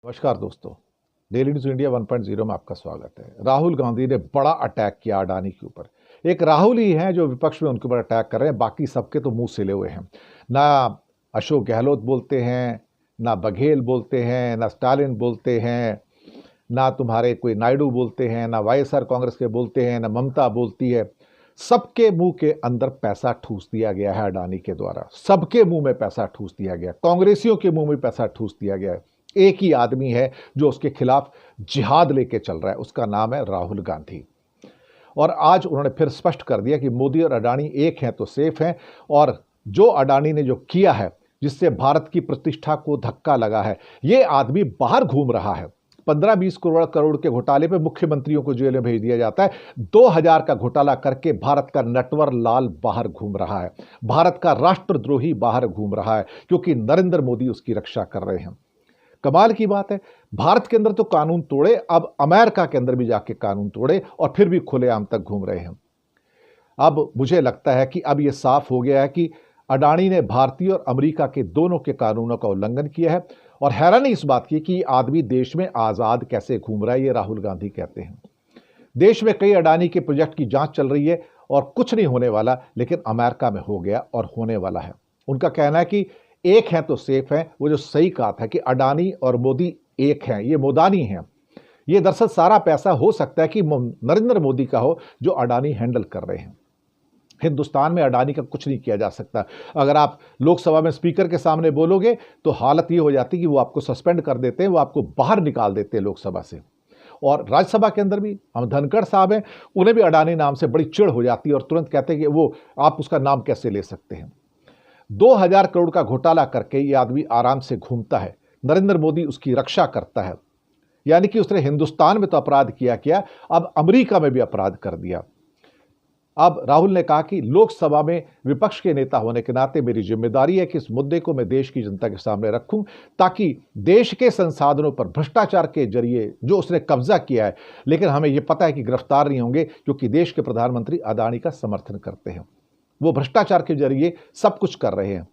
नमस्कार दोस्तों, daily news India 1.0 में आपका स्वागत है। राहुल गांधी ने बड़ा अटैक किया अडानी के ऊपर। एक राहुल ही हैं जो विपक्ष में उनके ऊपर अटैक कर रहे हैं, बाकी सबके तो मुंह सिले हुए हैं। ना अशोक गहलोत बोलते हैं, ना बघेल बोलते हैं, ना स्टालिन बोलते हैं, ना तुम्हारे कोई नायडू बोलते हैं, ना वाईएसआर कांग्रेस के बोलते हैं, ना ममता बोलती है। सबके मुंह के अंदर पैसा ठूस दिया गया है अडानी के द्वारा। सबके मुंह में पैसा ठूस दिया गया, कांग्रेसियों के मुंह में पैसा ठूस दिया गया है। एक ही आदमी है जो उसके खिलाफ जिहाद लेके चल रहा है, उसका नाम है राहुल गांधी। और आज उन्होंने फिर स्पष्ट कर दिया कि मोदी और अडानी एक हैं तो सेफ हैं। और जो अडानी ने जो किया है, जिससे भारत की प्रतिष्ठा को धक्का लगा है, ये आदमी बाहर घूम रहा है। 15-20 करोड़ के घोटाले पे मुख्यमंत्रियों को जेल में भेज दिया जाता है। 2000 का घोटाला करके भारत का नटवर लाल बाहर घूम रहा है, भारत का राष्ट्रद्रोही बाहर घूम रहा है, क्योंकि नरेंद्र मोदी उसकी रक्षा कर रहे हैं। कमाल की बात है, भारत के अंदर तो कानून तोड़े, अब अमेरिका के अंदर भी जाके कानून तोड़े और फिर भी खुलेआम तक घूम रहे हैं। अब मुझे लगता है कि अब यह साफ हो गया है कि अडानी ने भारतीय और अमेरिका के दोनों के कानूनों का उल्लंघन किया है। और हैरानी इस बात की कि आदमी देश में आजाद कैसे घूम रहा है, ये राहुल गांधी कहते हैं। देश में कई अडानी के प्रोजेक्ट की जांच चल रही है और कुछ नहीं होने वाला, लेकिन अमेरिका में हो गया और होने वाला है। उनका कहना है कि एक है तो सेफ है। वो जो सही कहा था कि अडानी और मोदी एक हैं, ये मोदानी हैं। ये दरअसल सारा पैसा हो सकता है कि नरेंद्र मोदी का हो, जो अडानी हैंडल कर रहे हैं। हिंदुस्तान में अडानी का कुछ नहीं किया जा सकता। अगर आप लोकसभा में स्पीकर के सामने बोलोगे तो हालत ये हो जाती कि वो आपको सस्पेंड कर देते हैं, वो आपको बाहर निकाल देते हैं लोकसभा से। और राज्यसभा के अंदर भी हम धनखड़ साहब हैं, उन्हें भी अडानी नाम से बड़ी चिढ़ हो जाती है और तुरंत कहते हैं कि वो आप उसका नाम कैसे ले सकते हैं। 2000 करोड़ का घोटाला करके ये आदमी आराम से घूमता है, नरेंद्र मोदी उसकी रक्षा करता है। यानी कि उसने हिंदुस्तान में तो अपराध किया, अब अमेरिका में भी अपराध कर दिया। अब राहुल ने कहा कि लोकसभा में विपक्ष के नेता होने के नाते मेरी जिम्मेदारी है कि इस मुद्दे को मैं देश की जनता के सामने रखूं, ताकि देश के संसाधनों पर भ्रष्टाचार के जरिए जो उसने कब्जा किया है, लेकिन हमें यह पता है कि गिरफ्तार नहीं होंगे, क्योंकि देश के प्रधानमंत्री अडानी का समर्थन करते हैं। वो भ्रष्टाचार के जरिए सब कुछ कर रहे हैं।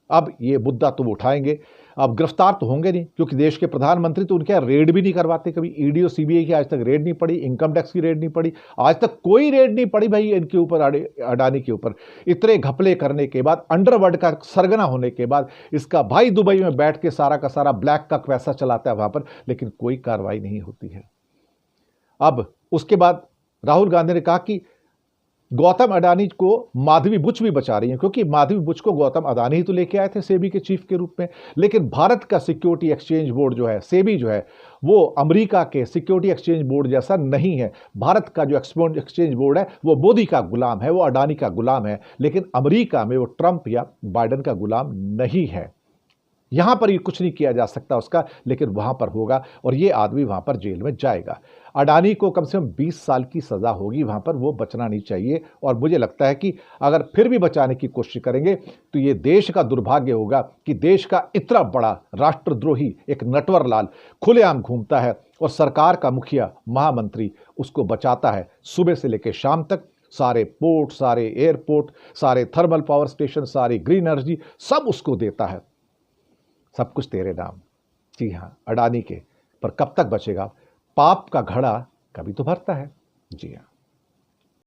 अब ये मुद्दा तो वो उठाएंगे। अब गिरफ्तार तो होंगे नहीं, क्योंकि देश के प्रधानमंत्री तो उनके रेड भी नहीं करवाते। कभी ईडी और सीबीआई की आज तक रेड नहीं पड़ी, इनकम टैक्स की रेड नहीं पड़ी, आज तक कोई रेड नहीं पड़ी भाई इनके ऊपर, अडानी के ऊपर। इतने घपले करने के बाद, अंडरवर्ल्ड का सरगना होने के बाद, इसका भाई दुबई में बैठ के सारा का सारा ब्लैक का पैसा चलाता है वहां पर, लेकिन कोई कार्रवाई नहीं होती है। अब उसके बाद राहुल गांधी ने कहा कि गौतम अडानी को माधवी बुच भी बचा रही है, क्योंकि माधवी बुच को गौतम अडानी ही तो लेके आए थे सेबी के चीफ के रूप में। लेकिन भारत का सिक्योरिटी एक्सचेंज बोर्ड जो है, सेबी जो है, वो अमेरिका के सिक्योरिटी एक्सचेंज बोर्ड जैसा नहीं है। भारत का जो एक्सचेंज बोर्ड है वो मोदी का गुलाम है, वो अडानी का गुलाम है। लेकिन अमेरिका में वो ट्रंप या बाइडन का गुलाम नहीं है। यहां पर ये कुछ नहीं किया जा सकता उसका, लेकिन वहां पर होगा और ये आदमी वहां पर जेल में जाएगा। अडानी को कम से कम 20 साल की सजा होगी वहां पर, वो बचना नहीं चाहिए। और मुझे लगता है कि अगर फिर भी बचाने की कोशिश करेंगे तो ये देश का दुर्भाग्य होगा कि देश का इतना बड़ा राष्ट्रद्रोही एक नटवर लाल खुलेआम घूमता है और सरकार का मुखिया महामंत्री उसको बचाता है। सुबह से लेकर शाम तक सारे पोर्ट, सारे एयरपोर्ट, सारे थर्मल पावर स्टेशन, सारी ग्रीन एनर्जी सब उसको देता है। सब कुछ तेरे नाम। जी हाँ, अडानी के। पर कब तक बचेगा? पाप का घड़ा कभी तो भरता है। जी हाँ।